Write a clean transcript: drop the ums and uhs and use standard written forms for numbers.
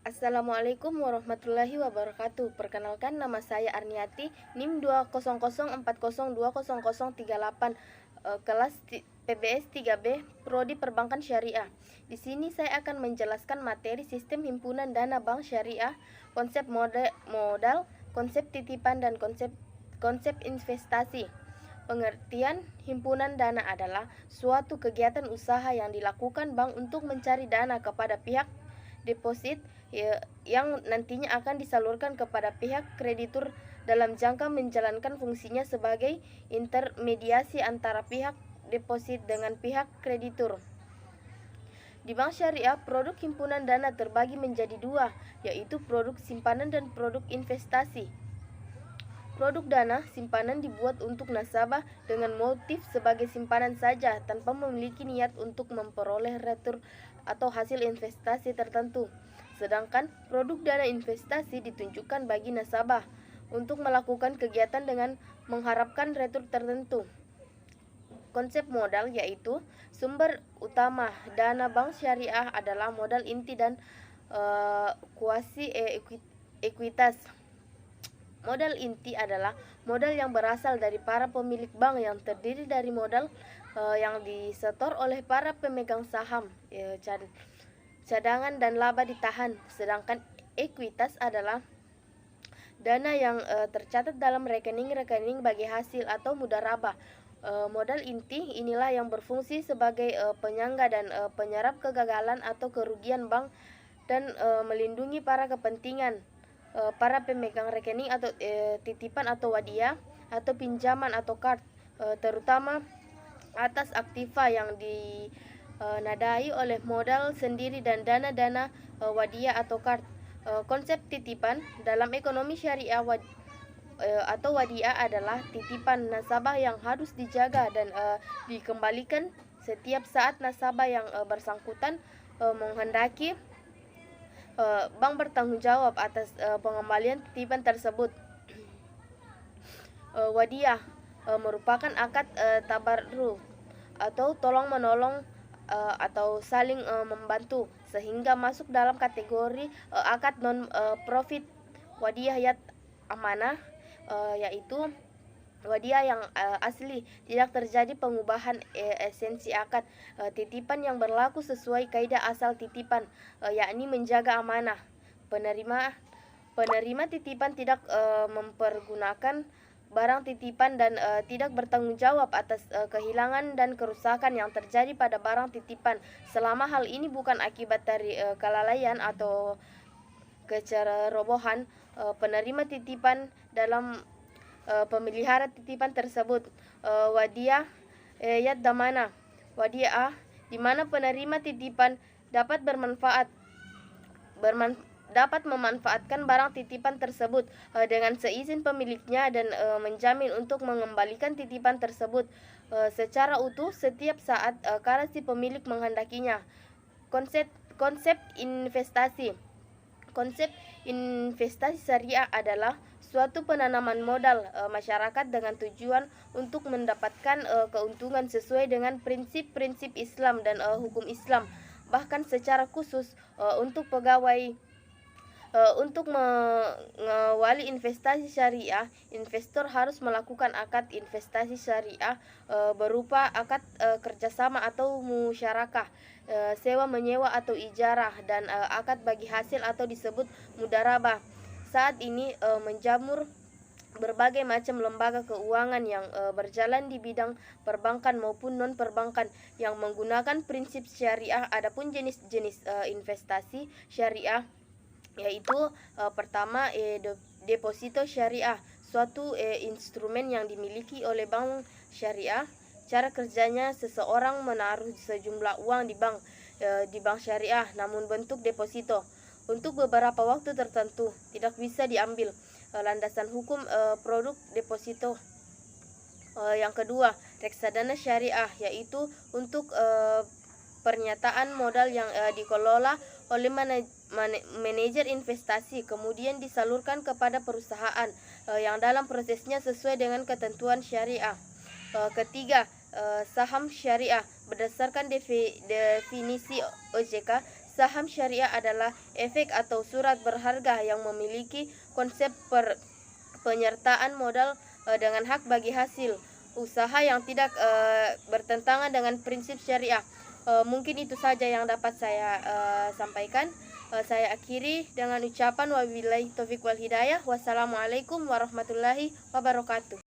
Assalamualaikum warahmatullahi wabarakatuh. Perkenalkan, nama saya Arniati, NIM 20040200038, kelas PBS 3B, Prodi Perbankan Syariah. Di sini saya akan menjelaskan materi sistem himpunan dana bank syariah, konsep modal, konsep titipan, dan konsep investasi. Pengertian himpunan dana adalah suatu kegiatan usaha yang dilakukan bank untuk mencari dana kepada pihak deposit yang nantinya akan disalurkan kepada pihak kreditur dalam jangka menjalankan fungsinya sebagai intermediasi antara pihak deposit dengan pihak kreditur. Di bank syariah, produk himpunan dana terbagi menjadi dua, yaitu produk simpanan dan produk investasi. Produk dana simpanan dibuat untuk nasabah dengan motif sebagai simpanan saja tanpa memiliki niat untuk memperoleh return atau hasil investasi tertentu. Sedangkan produk dana investasi ditunjukkan bagi nasabah untuk melakukan kegiatan dengan mengharapkan return tertentu. Konsep modal yaitu sumber utama dana bank syariah adalah modal inti dan kuasi ekuitas. Modal inti adalah modal yang berasal dari para pemilik bank yang terdiri dari modal yang disetor oleh para pemegang saham, cadangan dan laba ditahan. Sedangkan ekuitas adalah dana yang tercatat dalam rekening-rekening bagi hasil atau mudharabah. Modal inti inilah yang berfungsi sebagai penyangga dan penyerap kegagalan atau kerugian bank dan melindungi para kepentingan para pemegang rekening atau titipan atau wadiah atau pinjaman atau card, terutama atas aktiva yang dinadai oleh modal sendiri dan dana-dana wadiah atau card. Konsep titipan dalam ekonomi syariah atau wadiah adalah titipan nasabah yang harus dijaga dan dikembalikan setiap saat nasabah yang bersangkutan menghendaki bank bertanggung jawab atas pengembalian titipan tersebut. Wadiah merupakan akad tabarruk atau tolong menolong atau saling membantu, sehingga masuk dalam kategori akad non profit. Wadiah yat amanah yaitu wadiah yang asli, tidak terjadi pengubahan esensi akad. Titipan yang berlaku sesuai kaidah asal titipan, yakni menjaga amanah. Penerima titipan tidak mempergunakan barang titipan dan tidak bertanggung jawab atas kehilangan dan kerusakan yang terjadi pada barang titipan selama hal ini bukan akibat dari kelalaian atau kecerobohan penerima titipan dalam pemelihara titipan tersebut. Wadiah yat damana, wadiah di mana penerima titipan dapat dapat memanfaatkan barang titipan tersebut dengan seizin pemiliknya dan menjamin untuk mengembalikan titipan tersebut secara utuh setiap saat kala si pemilik menghendakinya. Konsep investasi. Konsep investasi syariah adalah suatu penanaman modal masyarakat dengan tujuan untuk mendapatkan keuntungan sesuai dengan prinsip-prinsip Islam dan hukum Islam. Bahkan secara khusus untuk pegawai untuk mengawali investasi syariah, investor harus melakukan akad investasi syariah berupa akad kerjasama atau musyarakah, sewa menyewa atau ijarah, dan akad bagi hasil atau disebut mudharabah. Saat ini menjamur berbagai macam lembaga keuangan yang berjalan di bidang perbankan maupun non perbankan yang menggunakan prinsip syariah. Adapun jenis-jenis investasi syariah yaitu pertama deposito syariah, suatu instrumen yang dimiliki oleh bank syariah. Cara kerjanya, seseorang menaruh sejumlah uang di bank syariah namun bentuk deposito untuk beberapa waktu tertentu, tidak bisa diambil. Landasan hukum produk deposito. Yang kedua, reksadana syariah, yaitu untuk pernyataan modal yang dikelola oleh manajer investasi kemudian disalurkan kepada perusahaan yang dalam prosesnya sesuai dengan ketentuan syariah. Ketiga, saham syariah. Berdasarkan definisi OJK, Saham syariah adalah efek atau surat berharga yang memiliki konsep penyertaan modal dengan hak bagi hasil usaha yang tidak bertentangan dengan prinsip syariah. Mungkin itu saja yang dapat saya sampaikan. Saya akhiri dengan ucapan wabillahi taufik wal hidayah. Wassalamualaikum warahmatullahi wabarakatuh.